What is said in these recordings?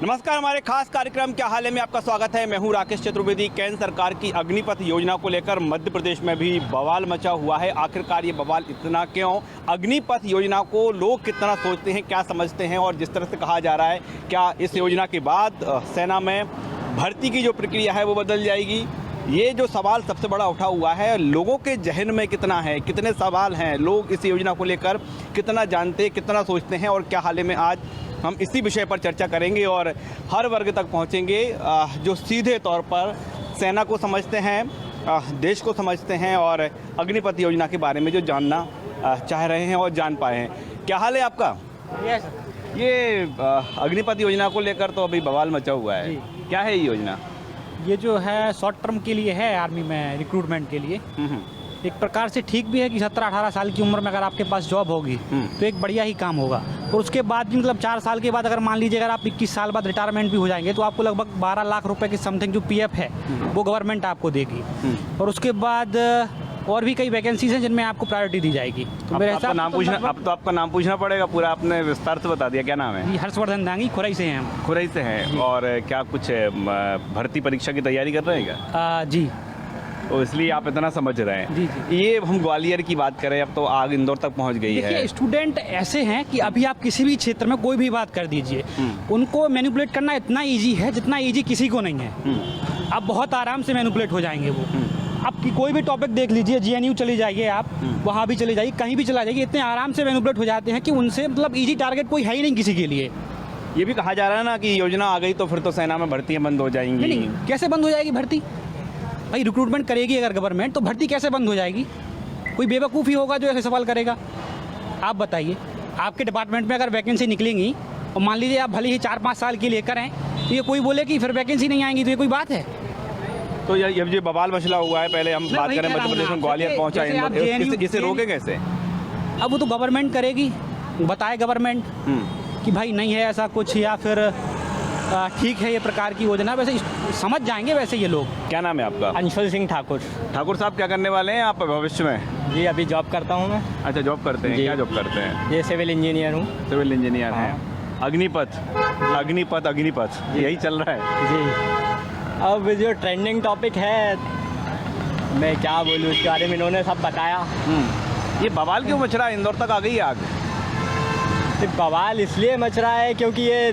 नमस्कार, हमारे खास कार्यक्रम क्या हाल है में आपका स्वागत है। मैं हूं राकेश चतुर्वेदी। केंद्र सरकार की अग्निपथ योजना को लेकर मध्य प्रदेश में भी बवाल मचा हुआ है। आखिरकार ये बवाल इतना क्यों? अग्निपथ योजना को लोग कितना सोचते हैं, क्या समझते हैं, और जिस तरह से कहा जा रहा है क्या इस योजना के बाद सेना में भर्ती की जो प्रक्रिया है वो बदल जाएगी? ये जो सवाल सबसे बड़ा उठा हुआ है, लोगों के जहन में कितना है, कितने सवाल हैं, लोग इस योजना को लेकर कितना जानते, कितना सोचते हैं, और क्या हाल है में आज हम इसी विषय पर चर्चा करेंगे और हर वर्ग तक पहुंचेंगे जो सीधे तौर पर सेना को समझते हैं, देश को समझते हैं और अग्निपथ योजना के बारे में जो जानना चाह रहे हैं और जान पाए हैं। क्या हाल है आपका? ये अग्निपथ योजना को लेकर तो अभी बवाल मचा हुआ है। क्या है ये योजना? ये जो है शॉर्ट टर्म के लिए है, आर्मी में रिक्रूटमेंट के लिए। एक प्रकार से ठीक भी है कि 17-18 साल की उम्र में अगर आपके पास जॉब होगी तो एक बढ़िया ही काम होगा। और उसके बाद भी मतलब 4 साल के बाद अगर मान लीजिए अगर आप 21 साल बाद रिटायरमेंट भी हो जाएंगे तो आपको लगभग 12 लाख रुपए की समथिंग जो पीएफ है वो गवर्नमेंट आपको देगी। और उसके बाद और भी कई वैकेंसीज हैं जिनमें आपको प्रायोरिटी दी जाएगी। तो मेरे हिसाब से अब तो आपका नाम पूछना पड़ेगा पूरा। आपने विस्तार से बता दिया, क्या नाम है? हर्षवर्धन दांगी, खुरई से हैं हम। खुरई से हैं। और क्या कुछ भर्ती परीक्षा की तैयारी कर रहे हैं क्या? जी, तो इसलिए आप इतना समझ रहे हैं। जी। ये हम ग्वालियर की बात करें, अब तो आग इंदौर तक पहुंच गई है। देखिए, स्टूडेंट ऐसे हैं कि अभी आप किसी भी क्षेत्र में कोई भी बात कर दीजिए, उनको मैनिपुलेट करना इतना इजी है जितना इजी किसी को नहीं है। अब बहुत आराम से मैनिपुलेट हो जाएंगे वो। आप कोई भी टॉपिक देख लीजिए, जीएनयू चली जाइए आप, वहाँ भी चले जाइए, कहीं भी चला जाइए, इतने आराम से मैनिपुलेट हो जाते हैं कि उनसे मतलब इजी टारगेट कोई है ही नहीं किसी के लिए। ये भी कहा जा रहा है ना कि योजना आ गई तो फिर तो सेना में भर्तियाँ बंद हो जाएंगी। नहीं, कैसे बंद हो जाएगी भर्ती? भाई रिक्रूटमेंट करेगी अगर गवर्नमेंट तो भर्ती कैसे बंद हो जाएगी? कोई बेवकूफ़ ही होगा जो ऐसे सवाल करेगा। आप बताइए, आपके डिपार्टमेंट में अगर वैकेंसी निकलेंगी और मान लीजिए आप भले ही 4-5 साल के लिए करें तो ये कोई बोले कि फिर वैकेंसी नहीं आएंगी, तो ये कोई बात है? तो ये बवाल मसला हुआ है। पहले हम बात करें मध्य प्रदेश में ग्वालियर पहुंचा, इसे रोके कैसे? अब वो तो गवर्नमेंट करेगी, बताए गवर्नमेंट कि भाई नहीं है ऐसा कुछ, या फिर ठीक है ये प्रकार की योजना। वैसे समझ जाएंगे वैसे ये लोग। क्या नाम है आपका? अंशुल सिंह ठाकुर। ठाकुर साहब, क्या करने वाले हैं आप भविष्य में? जी, अभी जॉब करता हूँ मैं। अच्छा, जॉब करते हैं। क्या जॉब करते हैं? ये सिविल इंजीनियर हूँ। सिविल इंजीनियर हैं। अग्निपथ यही चल रहा है जी। अब जो ट्रेंडिंग टॉपिक है, मैं क्या बोलूँ उसके बारे में, इन्होंने सब बताया। ये बवाल क्यों मच रहा है? इंदौर तक आ गई आग। तो बवाल इसलिए मच रहा है क्योंकि ये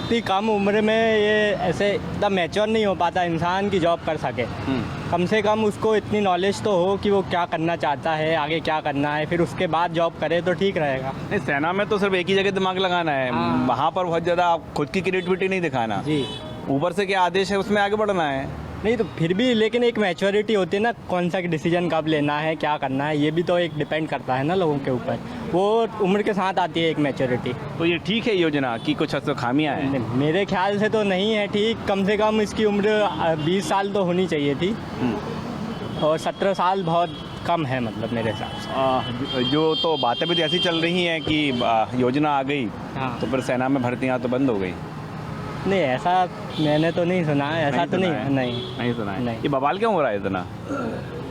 इतनी कम उम्र में ये ऐसे एकदम मैच्योर नहीं हो पाता इंसान की जॉब कर सके। कम से कम उसको इतनी नॉलेज तो हो कि वो क्या करना चाहता है, आगे क्या करना है, फिर उसके बाद जॉब करे तो ठीक रहेगा। नहीं, सेना में तो सिर्फ एक ही जगह दिमाग लगाना है। वहाँ पर बहुत ज़्यादा खुद की क्रिएटिविटी नहीं दिखाना। जी, ऊपर से क्या आदेश है उसमें आगे बढ़ना है। नहीं तो फिर भी लेकिन एक मैच्योरिटी होती है ना, कौन सा डिसीजन कब लेना है, क्या करना है, ये भी तो एक डिपेंड करता है ना लोगों के ऊपर। वो उम्र के साथ आती है एक मैच्योरिटी। तो ये ठीक है योजना कि कुछ ऐसे खामियां हैं? मेरे ख्याल से तो नहीं है ठीक। कम से कम इसकी उम्र 20 साल तो होनी चाहिए थी, और 17 साल बहुत कम है मतलब मेरे हिसाब से। जो तो बातें भी ऐसी चल रही हैं कि योजना आ गई तो फिर सेना में भर्तियाँ तो बंद हो गई। नहीं, ऐसा मैंने तो नहीं सुना है। ऐसा तो नहीं सुना है। ये बवाल क्यों हो रहा है इतना?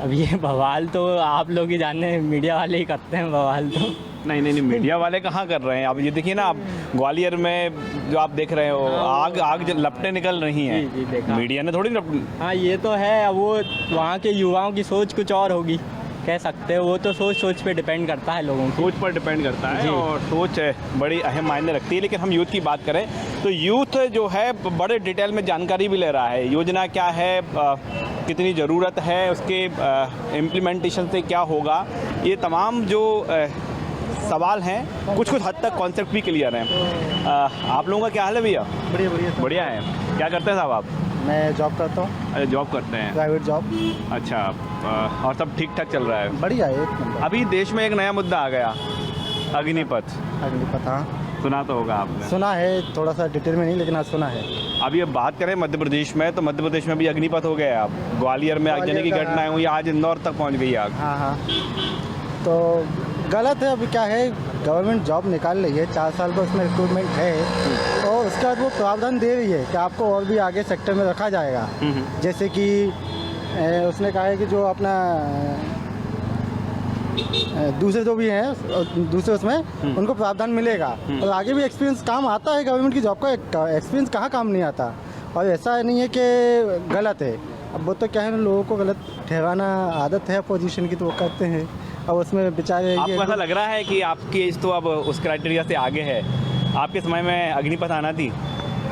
अब ये बवाल तो आप लोग ही जाने, मीडिया वाले ही करते हैं बवाल तो। नहीं, मीडिया वाले कहाँ कर रहे हैं? आप ये देखिए ना, आप ग्वालियर में जो आप देख रहे हो, आग लपटें निकल रही हैं। जी, देखा। मीडिया ने थोड़ी हाँ, ये तो है। वो वहाँ के युवाओं की सोच कुछ और होगी, कह सकते हो। वो तो सोच पे डिपेंड करता है, लोगों की सोच पर डिपेंड करता है। और सोच बड़ी अहम मायने रखती है। लेकिन हम यूथ की बात करें तो यूथ जो है बड़े डिटेल में जानकारी भी ले रहा है। योजना क्या है, कितनी ज़रूरत है, उसके इम्प्लीमेंटेशन से क्या होगा, ये तमाम जो सवाल हैं कुछ हद तक कॉन्सेप्ट भी क्लियर हैं। आप लोगों का क्या हाल है भैया? बढ़िया है। क्या करते हैं साहब आप? मैं जॉब करता हूँ। अरे, जॉब करते हैं? Private job. अच्छा, और सब ठीक ठाक चल रहा है? बढ़िया है, एक नंबर। अभी देश में एक नया मुद्दा आ गया, अग्निपथ। अग्निपथ, हाँ सुना तो होगा आपने? सुना है, थोड़ा सा डिटेल में नहीं, लेकिन हाँ सुना है। अभी अब बात करें मध्य प्रदेश में, तो मध्य प्रदेश में भी अग्निपथ हो गया। अब ग्वालियर में आगजनी की घटनाएं हुई, आज इंदौर तक पहुंच गई आग। हाँ, तो गलत है। अभी क्या है, गवर्नमेंट जॉब निकाल रही है, 4 साल का उसमें रिक्रूटमेंट है, और उसके बाद वो प्रावधान दे रही है कि आपको और भी आगे सेक्टर में रखा जाएगा। जैसे कि उसने कहा है कि जो अपना दूसरे जो भी हैं दूसरे उसमें उनको प्रावधान मिलेगा। और आगे भी एक्सपीरियंस काम आता है, गवर्नमेंट की जॉब का एक्सपीरियंस कहाँ काम नहीं आता। और ऐसा नहीं है कि गलत है, अब वो तो क्या है ना, लोगों को गलत ठहराना आदत है पोजीशन की, तो वो करते हैं। अब उसमें बेचारे आपको ऐसा लग रहा है कि आपकी एज तो अब उस क्राइटेरिया से आगे है, आपके समय में अग्निपथ आना थी?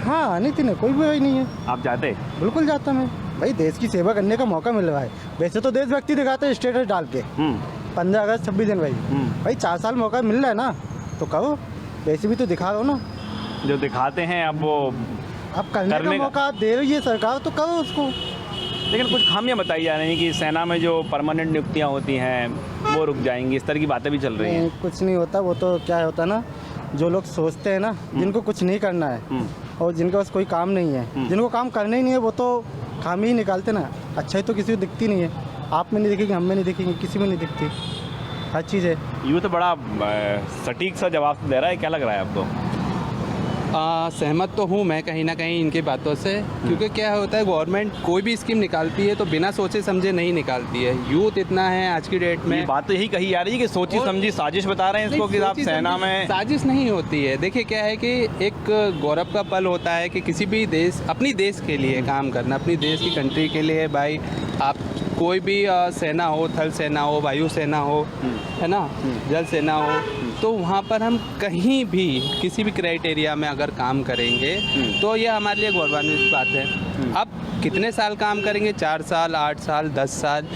हाँ आनी थी ना, कोई भी नहीं है। आप जाते? बिल्कुल जाता मैं भाई, देश की सेवा करने का मौका मिल रहा है। वैसे तो देशभक्ति दिखाते हैं स्टेटस डाल के 15 अगस्त 26 जनवरी, भाई 4 साल मौका मिल रहा है ना, तो करो, वैसे भी तो दिखा दो ना। जो दिखाते हैं अब वो अब करने का मौका दे रही है सरकार, तो करो उसको। लेकिन कुछ खामियां बताई जा रही हैं कि सेना में जो परमानेंट नियुक्तियां होती हैं वो रुक जाएंगी, इस तरह की बातें भी चल रही हैं। कुछ नहीं होता, वो तो क्या होता ना, जो लोग सोचते हैं ना, जिनको कुछ नहीं करना है और जिनके पास कोई काम नहीं है, जिनको काम करना ही नहीं है, वो तो खामी ही निकालते ना। अच्छाई तो किसी को दिखती नहीं है, आप में नहीं दिखेगी, हम में नहीं दिखेगी, किसी में नहीं दिखती, हर चीज़ है। यूँ तो बड़ा सटीक सा जवाब दे रहा है, क्या लग रहा है आपको? सहमत तो हूँ मैं कहीं ना कहीं इनकी बातों से, क्योंकि क्या होता है, गवर्नमेंट कोई भी स्कीम निकालती है तो बिना सोचे समझे नहीं निकालती है। यूथ इतना है आज की डेट में, बात तो यही कही जा रही है कि सोची समझी साजिश बता रहे हैं इसको कि आप सेना में। साजिश नहीं होती है। देखिए क्या है कि एक गौरव का पल होता है कि किसी भी देश, अपनी देश के लिए काम करना, अपनी देश की कंट्री के लिए। भाई आप कोई भी सेना हो, थल सेना हो, वायु सेना हो, है ना, जल सेना हो, तो वहाँ पर हम कहीं भी किसी भी क्राइटेरिया में अगर काम करेंगे तो ये हमारे लिए गौरवान्वित बात है। अब कितने साल काम करेंगे, 4 साल, 8 साल, 10 साल,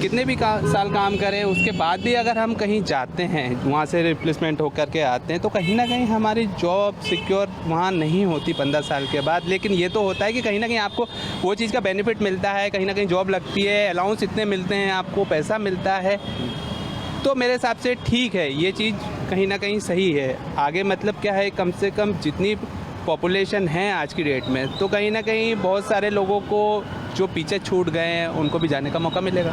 कितने भी साल काम करें, उसके बाद भी अगर हम कहीं जाते हैं, वहाँ से रिप्लेसमेंट होकर के आते हैं, तो कहीं ना कहीं हमारी जॉब सिक्योर वहाँ नहीं होती 15 साल के बाद। लेकिन ये तो होता है कि कहीं ना कहीं आपको वो चीज़ का बेनिफिट मिलता है, कहीं ना कहीं जॉब लगती है, अलाउंस इतने मिलते हैं, आपको पैसा मिलता है। तो मेरे हिसाब से ठीक है, ये चीज़ कहीं ना कहीं सही है। आगे मतलब क्या है, कम से कम जितनी पॉपुलेशन है आज की डेट में, तो कहीं ना कहीं बहुत सारे लोगों को जो पीछे छूट गए हैं उनको भी जाने का मौका मिलेगा।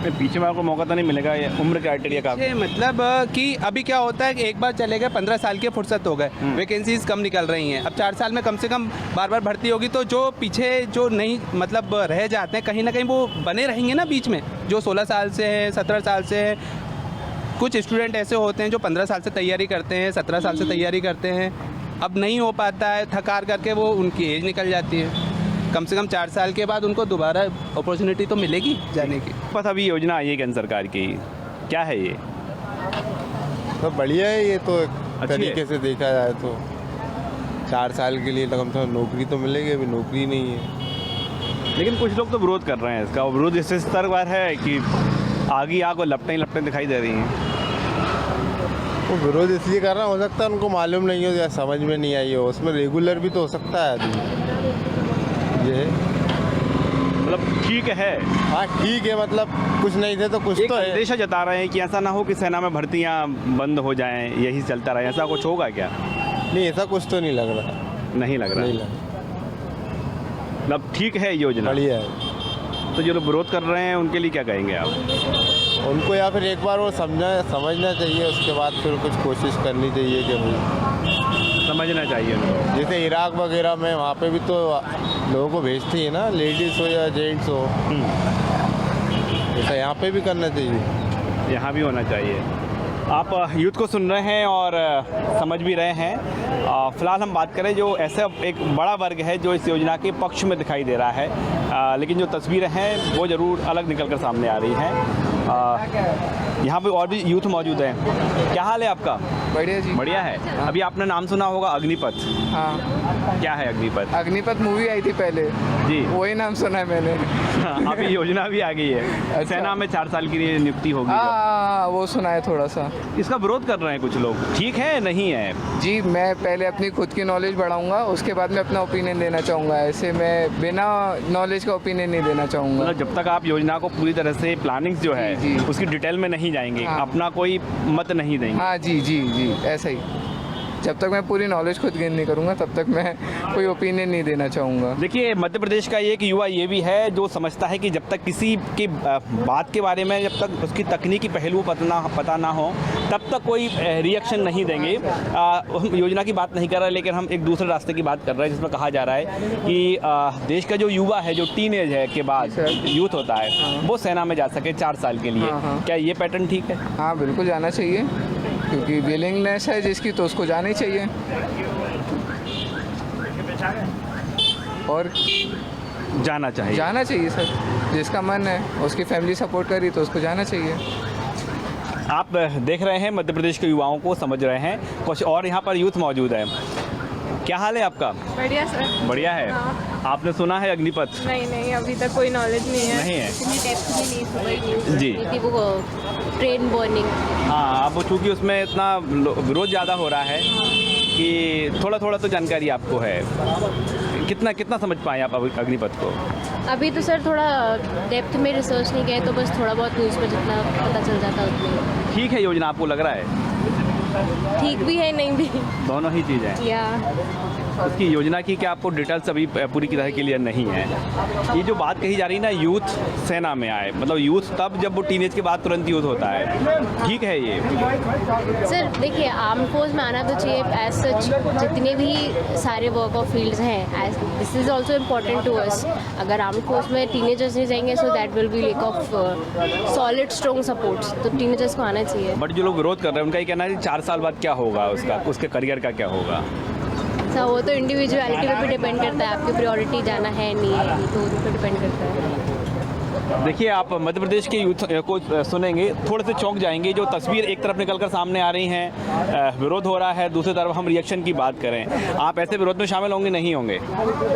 पीछे वालों को मौका तो नहीं मिलेगा, ये उम्र क्राइटेरिया का मतलब कि अभी क्या होता है कि एक बार चले गए, 15 साल की फुर्सत हो गए, वैकेंसीज कम निकल रही हैं। अब 4 साल में कम से कम बार बार भर्ती होगी, तो जो पीछे जो नहीं मतलब रह जाते हैं, कहीं ना कहीं वो बने रहेंगे ना बीच में, जो 16 साल से हैं, 17 साल से हैं। कुछ स्टूडेंट ऐसे होते हैं जो 15 साल से तैयारी करते हैं, 17 साल से तैयारी करते हैं, अब नहीं हो पाता है, थकार करके वो उनकी एज निकल जाती है। कम से कम 4 साल के बाद उनको दोबारा अपॉर्चुनिटी तो मिलेगी जाने की। बस अभी योजना आई है केंद्र सरकार की, क्या है ये? तो बढ़िया है ये तो, एक अच्छी तरीके है। से देखा जाए तो 4 साल के लिए कम से कम नौकरी तो मिलेगी, अभी नौकरी नहीं है। लेकिन कुछ लोग तो विरोध कर रहे हैं इसका, विरोध इस स्तर पर है कि आगे आग और लपटें लपटें दिखाई दे रही हैं। वो विरोध इसलिए कर रहा हो सकता है उनको मालूम नहीं हो या समझ में नहीं आई हो, उसमें रेगुलर भी तो हो सकता है आदमी। ये मतलब ठीक है, हाँ ठीक है, मतलब कुछ नहीं थे तो कुछ एक तो है। अंदेशा जता रहे हैं कि ऐसा ना हो कि सेना में भर्तियां बंद हो जाएं, यही चलता रहे, ऐसा कुछ होगा क्या? नहीं ऐसा कुछ तो नहीं लग रहा, नहीं लग रहा, नहीं लग मतलब ठीक है योजना। बढ़िया है। तो जो लोग विरोध कर रहे हैं उनके लिए क्या कहेंगे आप? उनको या फिर एक बार वो समझना चाहिए, उसके बाद फिर कुछ कोशिश करनी चाहिए कि भाई समझना चाहिए उनको। जैसे इराक वगैरह में वहाँ पे भी तो लोगों को भेजती है ना, लेडीज़ हो या जेंट्स हो, ऐसा यहाँ पे भी करना चाहिए। यहाँ भी होना चाहिए। आप यूथ को सुन रहे हैं और समझ भी रहे हैं। फ़िलहाल हम बात करें जो ऐसा एक बड़ा वर्ग है जो इस योजना के पक्ष में दिखाई दे रहा है, लेकिन जो तस्वीरें हैं वो ज़रूर अलग निकल कर सामने आ रही हैं। यहाँ पे और भी यूथ मौजूद हैं। क्या हाल है आपका? बढ़िया जी। बढ़िया है। अभी आपने नाम सुना होगा अग्निपथ। हाँ, क्या है अग्निपथ? अग्निपथ मूवी आई थी पहले जी, वही नाम सुना है मैंने। अभी योजना भी आ गई है। अच्छा। सेना में 4 साल के लिए नियुक्ति होगी। हाँ, वो सुना है थोड़ा सा। इसका विरोध कर रहे हैं कुछ लोग, ठीक है नहीं है? जी, मैं पहले अपनी खुद की नॉलेज बढ़ाऊंगा, उसके बाद मैं अपना ओपिनियन देना चाहूँगा। ऐसे मैं बिना नॉलेज का ओपिनियन नहीं देना चाहूँगा। मतलब जब तक आप योजना को पूरी तरह से प्लानिंग जो है जी, जी। उसकी डिटेल में नहीं जाएंगे, हाँ। अपना कोई मत नहीं देंगे। हाँ जी जी जी, ऐसा ही। जब तक मैं पूरी नॉलेज खुद गेन नहीं करूँगा तब तक मैं कोई ओपिनियन नहीं देना चाहूँगा। देखिए, मध्य प्रदेश का एक युवा ये भी है जो समझता है कि जब तक किसी की बात के बारे में जब तक उसकी तकनीकी पहलू पता ना हो तब तक कोई रिएक्शन नहीं देंगे। हम योजना की बात नहीं कर रहे, लेकिन हम एक दूसरे रास्ते की बात कर रहे हैं जिसमें कहा जा रहा है कि देश का जो युवा है, जो टीनेज है के बाद यूथ होता है, वो सेना में जा सके 4 साल के लिए। क्या ये पैटर्न ठीक है? हाँ, बिल्कुल जाना चाहिए, क्योंकि विलिंगनेस है जिसकी तो उसको जाना ही चाहिए। और जाना चाहिए सर, जिसका मन है, उसकी फैमिली सपोर्ट करी तो उसको जाना चाहिए। आप देख रहे हैं मध्य प्रदेश के युवाओं को, समझ रहे हैं। कुछ और यहाँ पर यूथ मौजूद है। क्या हाल है आपका? बढ़िया सर। बढ़िया है। हाँ। आपने सुना है अग्निपथ? नहीं, अभी तक कोई नॉलेज नहीं है। नहीं है। इतनी डेप्थ में नहीं सुनी जी। थी वो ट्रेन बर्निंग। हाँ, अब चूँकि उसमें इतना विरोध ज़्यादा हो रहा है कि थोड़ा तो जानकारी आपको है। कितना समझ पाए आप अग्निपथ को? अभी तो सर थोड़ा डेप्थ में रिसर्च नहीं किया, तो बस थोड़ा बहुत न्यूज़ पर जितना पता चल जाता उतना। ठीक है योजना, आपको लग रहा है? ठीक भी है, नहीं भी। दोनों ही चीज़ है। या उसकी योजना की क्या आपको डिटेल्स अभी पूरी तरह क्लियर नहीं है? ये जो बात कही जा रही है ना, यूथ सेना में आए, मतलब यूथ तब जब वो टीनेज के बाद तुरंत यूथ होता है, ठीक है ये? सर देखिए, आर्म फोर्स में आना तो चाहिए एज सच। जितने भी सारे वर्क ऑफ फील्ड्स हैं, this is also important to us. अगर आर्म फोर्स में टीनेजर्स नहीं जाएंगे so that will be lack of solid strong supports, तो टीनेजर्स को आना चाहिए। बट जो लोग विरोध कर रहे हैं उनका ये कहना है कि 4 साल बाद क्या होगा, उसके करियर का क्या होगा? सर वो तो इंडिविजुअलिटी पे भी डिपेंड करता है, आपकी प्रायोरिटी जाना है नहीं है, तो उन पर डिपेंड करता है। देखिए, आप मध्य प्रदेश के यूथ को सुनेंगे, थोड़े से चौंक जाएंगे। जो तस्वीर एक तरफ निकलकर सामने आ रही हैं, विरोध हो रहा है, दूसरी तरफ हम रिएक्शन की बात करें। आप ऐसे विरोध में शामिल होंगे, नहीं होंगे?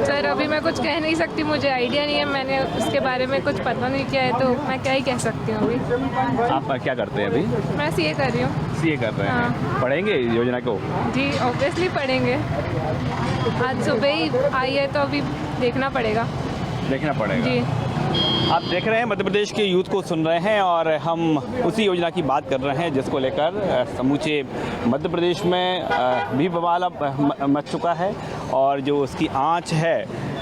सर अभी मैं कुछ कह नहीं सकती, मुझे आइडिया नहीं है, मैंने उसके बारे में कुछ पता नहीं किया है, तो मैं क्या ही कह सकती हूँ अभी। आप क्या करते हैं अभी? मैं सीए कर रही हूँ। सीए कर रहे हैं। पढ़ेंगे योजना को? जी ऑब्वियसली पढ़ेंगे। आज सुबह ही आई है तो अभी देखना पड़ेगा जी। आप देख रहे हैं मध्य प्रदेश के यूथ को सुन रहे हैं और हम उसी योजना की बात कर रहे हैं जिसको लेकर समूचे मध्य प्रदेश में भी बवाल अब मच चुका है और जो उसकी आंच है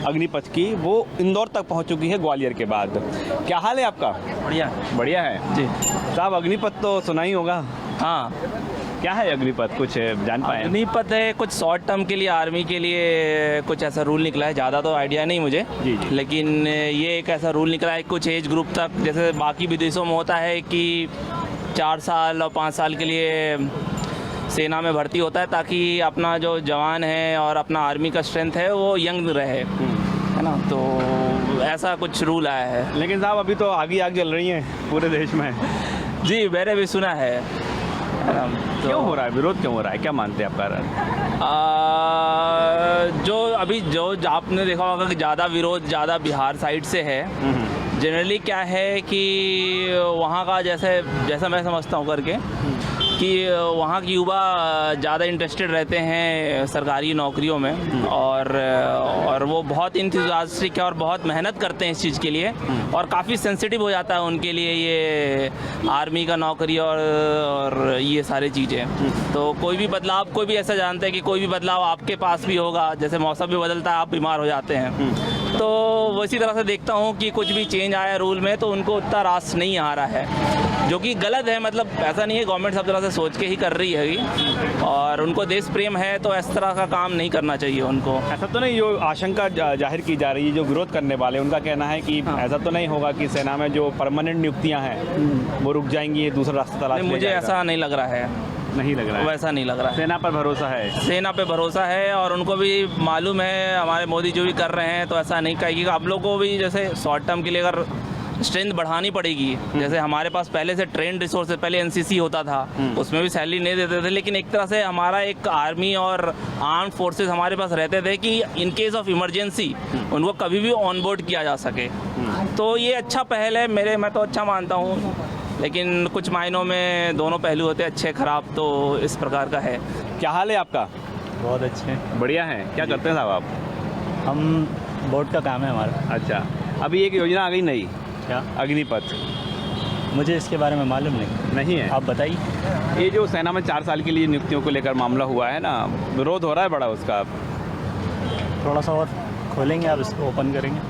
अग्निपथ की वो इंदौर तक पहुंच चुकी है ग्वालियर के बाद। क्या हाल है आपका? बढ़िया है जी। साहब, अग्निपथ तो सुना ही होगा। हाँ, क्या है अग्निपथ, कुछ जान पाए? अग्निपथ है कुछ शॉर्ट टर्म के लिए, आर्मी के लिए कुछ ऐसा रूल निकला है, ज़्यादा तो आइडिया नहीं मुझे जी। लेकिन ये एक ऐसा रूल निकला है कुछ एज ग्रुप तक, जैसे बाकी विदेशों में होता है कि 4 साल और 5 साल के लिए सेना में भर्ती होता है ताकि अपना जो जवान है और अपना आर्मी का स्ट्रेंथ है वो यंग रहे, है ना। तो ऐसा कुछ रूल आया है। लेकिन साहब अभी तो आग जल रही है पूरे देश में। जी, मैंने भी सुना है। तो क्यों हो रहा है, विरोध क्यों हो रहा है, क्या मानते हैं आप कारण? जो अभी जो आपने देखा होगा कि ज़्यादा विरोध ज़्यादा बिहार साइड से है। जनरली क्या है कि वहाँ का जैसा मैं समझता हूँ करके कि वहाँ के युवा ज़्यादा इंटरेस्टेड रहते हैं सरकारी नौकरियों में और वो बहुत इंथुजियास्टिक है और बहुत मेहनत करते हैं इस चीज़ के लिए और काफ़ी सेंसिटिव हो जाता है उनके लिए ये आर्मी का नौकरी और ये सारी चीज़ें। तो कोई भी बदलाव, कोई भी ऐसा जानते हैं कि कोई भी बदलाव आपके पास भी होगा, जैसे मौसम भी बदलता है, आप बीमार हो जाते हैं, तो वैसी तरह से देखता हूँ कि कुछ भी चेंज आया रूल में तो उनको उतना रास नहीं आ रहा है, जो कि गलत है। मतलब ऐसा नहीं है, गवर्नमेंट सब तरह से सोच के ही कर रही है और उनको देश प्रेम है तो इस तरह का काम नहीं करना चाहिए उनको। ऐसा तो नहीं, जो आशंका जाहिर की जा रही है, जो विरोध करने वाले उनका कहना है कि ऐसा तो नहीं होगा कि सेना में जो परमानेंट नियुक्तियां हैं वो रुक जाएंगी, दूसरा रास्ता तलाश लिया मुझे जाएगा। ऐसा नहीं लग रहा है। नहीं लग रहा है? वैसा नहीं लग रहा है। सेना पर भरोसा है? सेना पे भरोसा है और उनको भी मालूम है, हमारे मोदी जो भी कर रहे हैं, तो ऐसा नहीं कहेगी। आप लोगों को भी जैसे शॉर्ट टर्म के लिए अगर स्ट्रेंथ बढ़ानी पड़ेगी, जैसे हमारे पास पहले से ट्रेंड रिसोर्सेज, पहले एनसीसी होता था, उसमें भी सैलरी नहीं देते थे, लेकिन एक तरह से हमारा एक आर्मी और आर्म्ड फोर्सेस हमारे पास रहते थे कि इन केस ऑफ इमरजेंसी उनको कभी भी ऑन बोर्ड किया जा सके। तो ये अच्छा पहल है, मैं तो अच्छा मानता हूँ, लेकिन कुछ मायनों में दोनों पहलू होते हैं, अच्छे खराब, तो इस प्रकार का है। क्या हाल है आपका? बहुत अच्छे। बढ़िया है। क्या करते हैं साहब आप? हम बोर्ड का काम है हमारा। अच्छा, अभी एक योजना आ गई नई, क्या? अग्निपथ, मुझे इसके बारे में मालूम नहीं है। आप बताइए। ये जो सेना में 4 साल के लिए नियुक्तियों को लेकर मामला हुआ है ना, विरोध हो रहा है बड़ा उसका, थोड़ा सा और खोलेंगे आप इसको, ओपन करेंगे?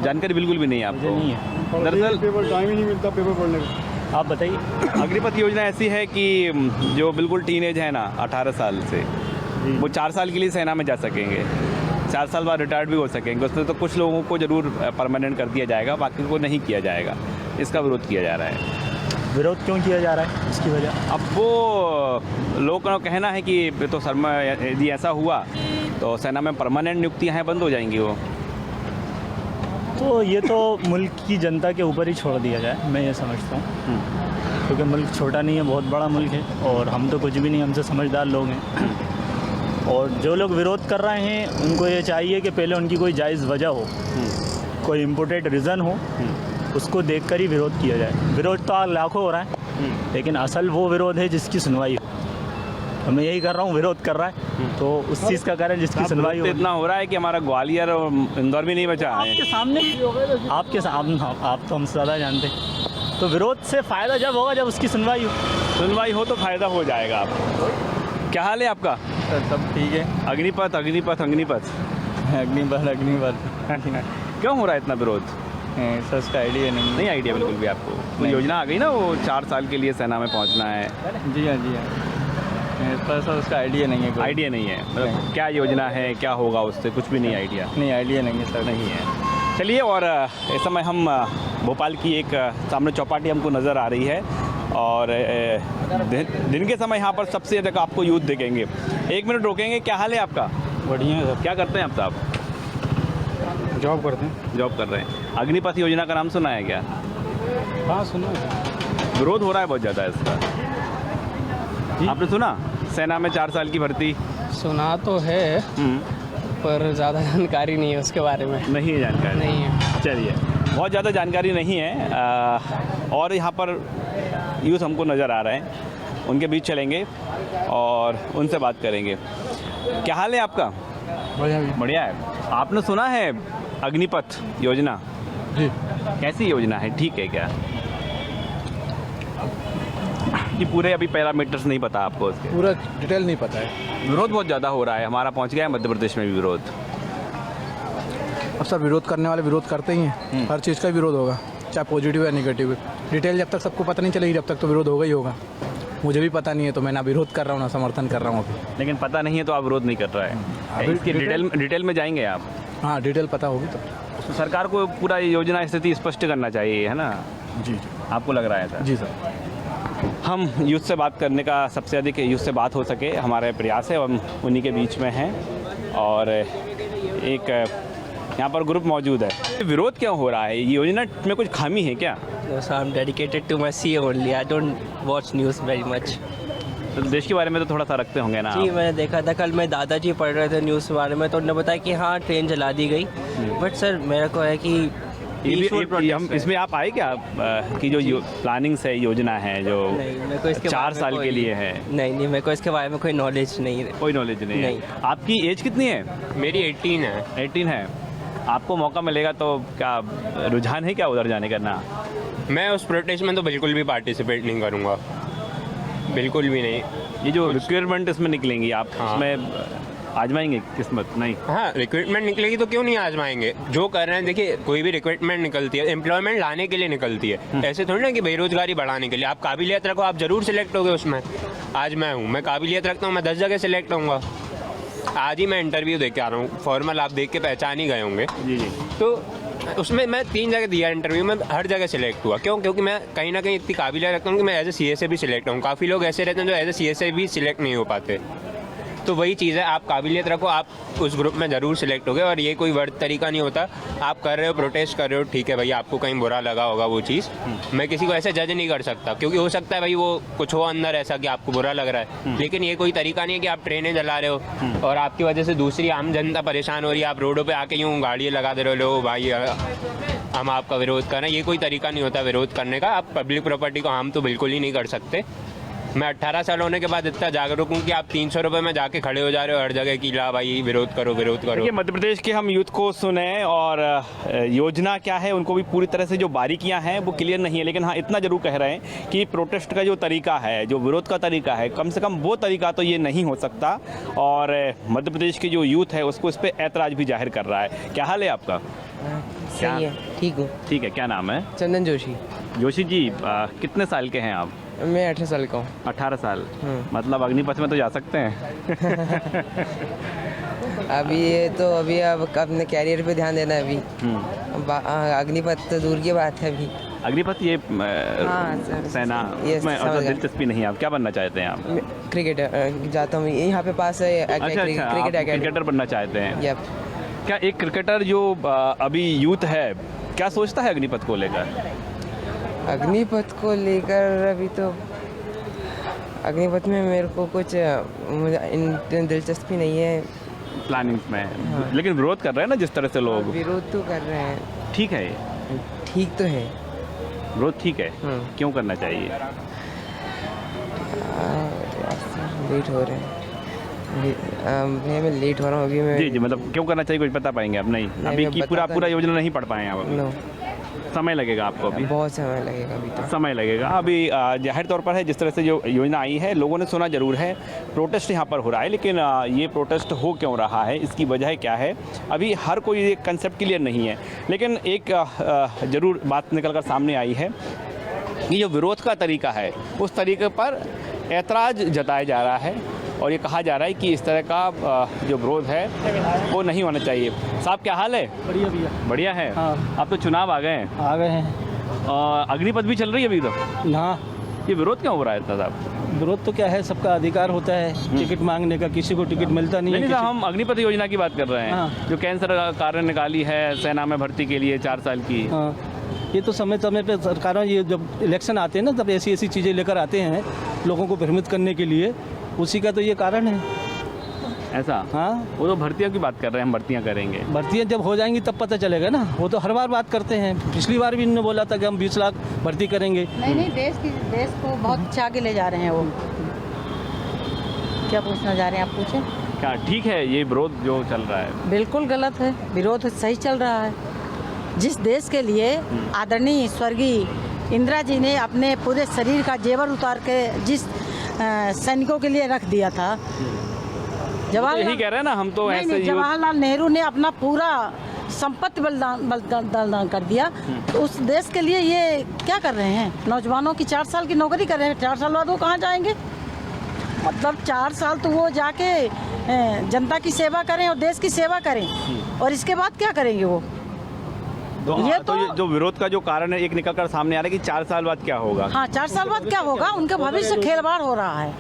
जानकारी बिल्कुल भी नहीं है मुझे आपको? नहीं है। दरअसल पेपर टाइम ही नहीं मिलता पेपर पढ़ने का। आप बताइए। अग्निपथ योजना ऐसी है कि जो बिल्कुल टीनेज है ना 18 साल से, वो 4 साल के लिए सेना में जा सकेंगे, 4 साल बाद रिटायर्ड भी हो सकेंगे। उसमें तो कुछ लोगों को ज़रूर परमानेंट कर दिया जाएगा, बाकी को नहीं किया जाएगा। इसका विरोध किया जा रहा है। विरोध क्यों किया जा रहा है, इसकी वजह? अब वो लोगों का कहना है कि तो सर में यदि ऐसा हुआ तो सेना में परमानेंट नियुक्तियाँ हैं बंद हो जाएंगी वो। तो ये तो मुल्क की जनता के ऊपर ही छोड़ दिया जाए, मैं ये समझता हूँ। क्योंकि मुल्क छोटा नहीं है, बहुत बड़ा मुल्क है और हम तो कुछ भी नहीं, हमसे समझदार लोग हैं। और जो लोग विरोध कर रहे हैं उनको ये चाहिए कि पहले उनकी कोई जायज़ वजह हो, कोई इम्पोर्टेड रीज़न हो, उसको देखकर ही विरोध किया जाए। विरोध तो लाखों हो रहा है, लेकिन असल वो विरोध है जिसकी सुनवाई हो। तो मैं यही कर रहा हूँ, विरोद कर रहा है तो उस चीज़ का कारण जिसकी सुनवाई हो। इतना हो रहा है कि हमारा ग्वालियर और इंदौर भी नहीं बचा है। आपके सामने आप तो हमसे ज़्यादा जानते हैं। तो विरोध से फ़ायदा जब होगा जब उसकी सुनवाई हो तो फ़ायदा हो जाएगा आपको। क्या हाल है आपका? सब ठीक है। अग्निपथ अग्निपथ अग्निपथ क्यों हो रहा है इतना विरोध? सर उसका आइडिया नहीं आइडिया बिल्कुल भी आपको? वो योजना आ गई ना, वो 4 साल के लिए सेना में पहुंचना है। जी हाँ पर सर उसका आइडिया नहीं है। आइडिया नहीं है, मतलब क्या योजना है, क्या होगा उससे, कुछ भी नहीं आइडिया? नहीं आइडिया नहीं है सर। नहीं है। चलिए, और इस समय हम भोपाल की एक सामने चौपाटी हमको नज़र आ रही है और दिन के समय यहाँ पर सबसे ज़्यादा आपको यूथ देखेंगे। 1 मिनट रोकेंगे। क्या हाल है आपका? बढ़िया है सर। क्या करते हैं आप साहब? जॉब करते हैं। जॉब कर रहे हैं। अग्निपथ योजना का नाम सुना है क्या? हाँ सुना है। विरोध हो रहा है बहुत ज़्यादा इसका, आपने सुना? सेना में 4 साल की भर्ती। सुना तो है पर ज़्यादा जानकारी नहीं है उसके बारे में। नहीं है जानकारी? नहीं है। चलिए, बहुत ज़्यादा जानकारी नहीं है। और यहाँ पर यूथ हमको नज़र आ रहे हैं, उनके बीच चलेंगे और उनसे बात करेंगे। क्या हाल है आपका? बढ़िया है। आपने सुना है अग्निपथ योजना? जी। कैसी योजना है, ठीक है क्या? कि पूरे अभी पैरामीटर्स नहीं पता आपको उसके? पूरा डिटेल नहीं पता है। विरोध बहुत ज़्यादा हो रहा है, हमारा पहुंच गया है मध्य प्रदेश में भी विरोध। अब सर विरोध करने वाले विरोध करते ही हैं, हर चीज़ का विरोध होगा, चाहे पॉजिटिव या नेगेटिव। डिटेल जब तक सबको पता नहीं चलेगी जब तक तो विरोध होगा ही होगा। मुझे भी पता नहीं है तो मैं ना विरोध कर रहा हूँ ना समर्थन कर रहा हूँ अभी। लेकिन पता नहीं है तो आप विरोध नहीं कर रहा है? इसकी डिटेल में जाएंगे आप? हाँ डिटेल पता होगी तो सरकार को पूरा योजना स्थिति स्पष्ट करना चाहिए, है ना? जी आपको लग रहा है सर? जी सर। हम यूथ से बात करने का, सबसे अधिक यूथ से बात हो सके हमारे प्रयास है, हम उन्हीं के बीच में हैं और एक यहाँ पर ग्रुप मौजूद है। विरोध क्यों हो रहा है? ये योजना में कुछ खामी है क्या? So I'm dedicated to my CA only. I don't watch news very much. तो देश के बारे में तो थोड़ा सा रखते होंगे ना? जी मैंने देखा था, कल मेरे दादाजी पढ़ रहे थे न्यूज़ के बारे में तो उन्होंने बताया कि हाँ ट्रेन जला दी गई। बट सर मेरे को है कि इसमें आप आए क्या कि जो प्लानिंग्स है, योजना है जो नहीं, मेरे को इसके 4 साल के लिए है? नहीं मेरे को इसके बारे में कोई नॉलेज नहीं है। कोई नॉलेज नहीं है? आपकी एज कितनी है? मेरी 18 है। 18 है। आपको मौका मिलेगा तो क्या रुझान है क्या उधर जाने का? ना, मैं उस प्रोटेस्ट में तो बिल्कुल भी पार्टिसिपेट नहीं करूँगा, बिल्कुल भी नहीं। ये जो रिक्वायरमेंट इसमें निकलेंगी आप, हाँ। उसमें आजमाएंगे किस्मत? नहीं। हाँ रिक्रूटमेंट निकलेगी तो क्यों नहीं आजमाएंगे। जो कर रहे हैं, देखिए कोई भी रिक्रूटमेंट निकलती है एम्प्लॉयमेंट लाने के लिए निकलती है, ऐसे थोड़ी ना कि बेरोजगारी बढ़ाने के लिए। आप काबिलियत रखो, आप ज़रूर सिलेक्ट होगे उसमें। आज मैं हूँ, मैं काबिलियत रखता हूँ, मैं 10 जगह सिलेक्ट होऊंगा। आज ही मैं इंटरव्यू दे के आ रहा हूँ, फॉर्मल आप देख के पहचान ही गए होंगे। जी। तो उसमें मैं 3 जगह दिया इंटरव्यू में, हर जगह सिलेक्ट हुआ। क्यों? क्योंकि मैं कहीं ना कहीं इतनी काबिलियत रखता हूँ कि मैं एज ए CA से भी सिलेक्ट हूँ। काफ़ी लोग ऐसे रहते हैं जो एज ए CA से भी सिलेक्ट नहीं हो पाते। तो वही चीज़ है, आप काबिलियत रखो, आप उस ग्रुप में ज़रूर सिलेक्ट होगे। और ये कोई वर्ड तरीका नहीं होता। आप कर रहे हो, प्रोटेस्ट कर रहे हो, ठीक है भैया, आपको कहीं बुरा लगा होगा वो चीज़, मैं किसी को ऐसे जज नहीं कर सकता। क्योंकि हो सकता है भाई वो कुछ हो अंदर ऐसा कि आपको बुरा लग रहा है, लेकिन ये कोई तरीका नहीं है कि आप ट्रेनें जला रहे हो और आपकी वजह से दूसरी आम जनता परेशान हो रही है। आप रोडों पर आके यूँ गाड़ियाँ लगा दे रहे हो, भाई हम आपका विरोध कर रहे हैं। ये कोई तरीका नहीं होता विरोध करने का। आप पब्लिक प्रॉपर्टी को हार्म तो बिल्कुल ही नहीं कर सकते। मैं 18 साल होने के बाद इतना जागरूक हूँ कि आप 300 रुपये में जाके खड़े हो जा रहे हो हर जगह कि ला भाई विरोध करो विरोध करो। देखिए, मध्य प्रदेश के हम यूथ को सुने और योजना क्या है उनको भी पूरी तरह से जो बारीकियां हैं वो क्लियर नहीं है, लेकिन हाँ इतना जरूर कह रहे हैं कि प्रोटेस्ट का जो तरीका है, जो विरोध का तरीका है, कम से कम वो तरीका तो ये नहीं हो सकता। और मध्य प्रदेश की जो यूथ है उसको इस पर ऐतराज़ भी जाहिर कर रहा है। क्या हाल है आपका? सही है, ठीक हूँ। ठीक है, क्या नाम है? चंदन जोशी। जोशी जी, कितने साल के हैं आप? मैं 18 साल का हूँ। 18 साल, मतलब अग्निपथ में तो जा सकते हैं। अभी अब अपने कैरियर पे ध्यान देना है अभी। अग्निपथ तो दूर की बात है अभी। अग्निपथ ये सेना, उसमें दिलचस्पी नहीं है। आप क्या बनना चाहते हैं? आप क्रिकेटर जाता हूँ, यहाँ पे पास है क्रिकेटर बनना चाहते हैं। क्या एक क्रिकेटर जो अभी यूथ है क्या सोचता है अग्निपथ को लेकर? अग्निपथ को लेकर अभी तो अग्निपथ में मेरे को कुछ दिलचस्पी नहीं है प्लानिंग में। लेकिन विरोध कर रहे हैं ना जिस तरह से लोग। विरोध तो कर रहे हैं। ठीक है, ठीक तो है विरोध, ठीक है। क्यों करना चाहिए? लेट हो रहे हैं भैया, मैं लेट हो रहा हूँ अभी। मैं जी, मतलब क्यों करना चाहिए कुछ बता पाएंगे आप? नहीं अभी की पूरा योजना नहीं पढ़ पाए आप? समय लगेगा आपको? अभी बहुत समय लगेगा। अभी तो समय लगेगा। अभी जाहिर तौर पर है जिस तरह से जो योजना आई है लोगों ने सुना जरूर है। प्रोटेस्ट यहाँ पर हो रहा है, लेकिन ये प्रोटेस्ट हो क्यों रहा है, इसकी वजह क्या है, अभी हर कोई ये कंसेप्ट क्लियर नहीं है। लेकिन एक ज़रूर बात निकल कर सामने आई है कि जो विरोध का तरीका है उस तरीके पर ऐतराज़ जताया जा रहा है और ये कहा जा रहा है कि इस तरह का जो विरोध है वो नहीं होना चाहिए। साहब, क्या हाल है? बढ़िया भैया। बढ़िया है। हाँ। आप तो चुनाव आ गए हैं। आ गए हैं। अग्निपथ भी चल रही है अभी तो? हाँ। ये विरोध क्यों हो रहा है इतना साहब? विरोध तो क्या है, सबका अधिकार होता है टिकट मांगने का, किसी को टिकट मिलता नहीं है। नहीं, हम अग्निपथ योजना की बात कर रहे हैं। हाँ। जो केंद्र सरकार ने निकाली है सेना में भर्ती के लिए 4 साल की। हाँ, ये तो समय समय पे सरकारों, ये जब इलेक्शन आते हैं ना तब ऐसी चीज़ें लेकर आते हैं लोगों को भ्रमित करने के लिए, उसी का तो ये कारण है। ऐसा? हाँ, वो तो भर्तियों की बात कर रहे हैं, हम भर्तियां करेंगे। भर्तियां जब हो जाएंगी तब पता चलेगा ना। वो तो हर बार बात करते हैं, पिछली बार भी इन्होंने बोला था कि हम 20 लाख भर्ती करेंगे। नहीं, देश को बहुत अच्छा आगे ले जा रहे हैं वो। क्या पूछना जा रहे हैं आप? पूछें। क्या ठीक है ये विरोध जो चल रहा है? बिल्कुल गलत है, विरोध सही चल रहा है। जिस देश के लिए आदरणीय स्वर्गीय इंदिरा जी ने अपने पूरे शरीर का जेवर उतार के जिस सैनिकों के लिए रख दिया था, यही कह रहे हैं ना हम तो। ऐसे जवाहरलाल नेहरू ने अपना पूरा संपत्ति बलिदान कर दिया, तो उस देश के लिए ये क्या कर रहे हैं? नौजवानों की 4 साल की नौकरी कर रहे हैं, 4 साल बाद वो कहाँ जाएंगे? मतलब 4 साल तो वो जाके जनता की सेवा करें और देश की सेवा करें, और इसके बाद क्या करेंगे वो? ये जो विरोध का जो कारण है एक निकल कर सामने आ रहा है कि 4 साल बाद क्या होगा। हाँ, 4 साल बाद क्या होगा? उनके भविष्य से खिलवाड़ हो रहा है,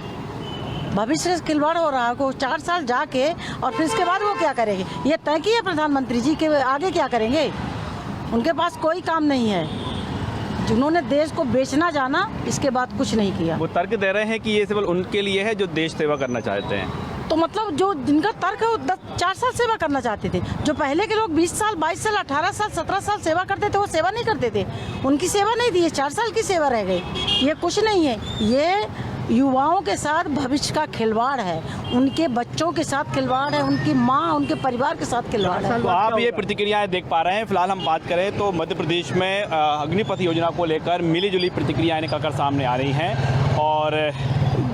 भविष्य से खिलवाड़ हो रहा है। वो 4 साल जाके और फिर इसके बाद वो क्या करेंगे? ये तय किया प्रधानमंत्री जी के आगे क्या करेंगे? उनके पास कोई काम नहीं है। जिन्होंने देश को बेचना जाना, इसके बाद कुछ नहीं किया। वो तर्क दे रहे हैं कि ये केवल उनके लिए है जो देश सेवा करना चाहते हैं। तो मतलब जो जिनका तर्क है वो 4 साल सेवा करना चाहते थे। जो पहले के लोग 20 साल, 22 साल, 18 साल, 17 साल सेवा करते थे, वो सेवा नहीं करते थे। उनकी सेवा नहीं थी, 4 साल की सेवा रह गई। ये कुछ नहीं है, ये युवाओं के साथ भविष्य का खिलवाड़ है, उनके बच्चों के साथ खिलवाड़ है, उनकी माँ, उनके परिवार के साथ खिलवाड़ है। तो आप ये प्रतिक्रियाएं देख पा रहे हैं। फिलहाल हम बात करें तो मध्य प्रदेश में अग्निपथ योजना को लेकर मिली जुली प्रतिक्रियाएं निकलकर सामने आ रही हैं। और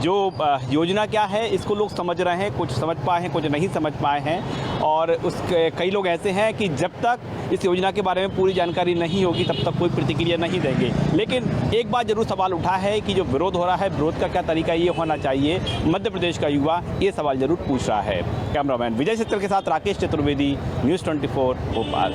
जो योजना क्या है इसको लोग समझ रहे हैं, कुछ समझ पाए हैं, कुछ नहीं समझ पाए हैं। और उसके कई लोग ऐसे हैं कि जब तक इस योजना के बारे में पूरी जानकारी नहीं होगी तब तक कोई प्रतिक्रिया नहीं देंगे। लेकिन एक बात जरूर सवाल उठा है कि जो विरोध हो रहा है, विरोध का क्या तरीका ये होना चाहिए, मध्य प्रदेश का युवा ये सवाल जरूर पूछ रहा है। कैमरामैन विजय चित्तल के साथ राकेश चतुर्वेदी, न्यूज़ 24 भोपाल।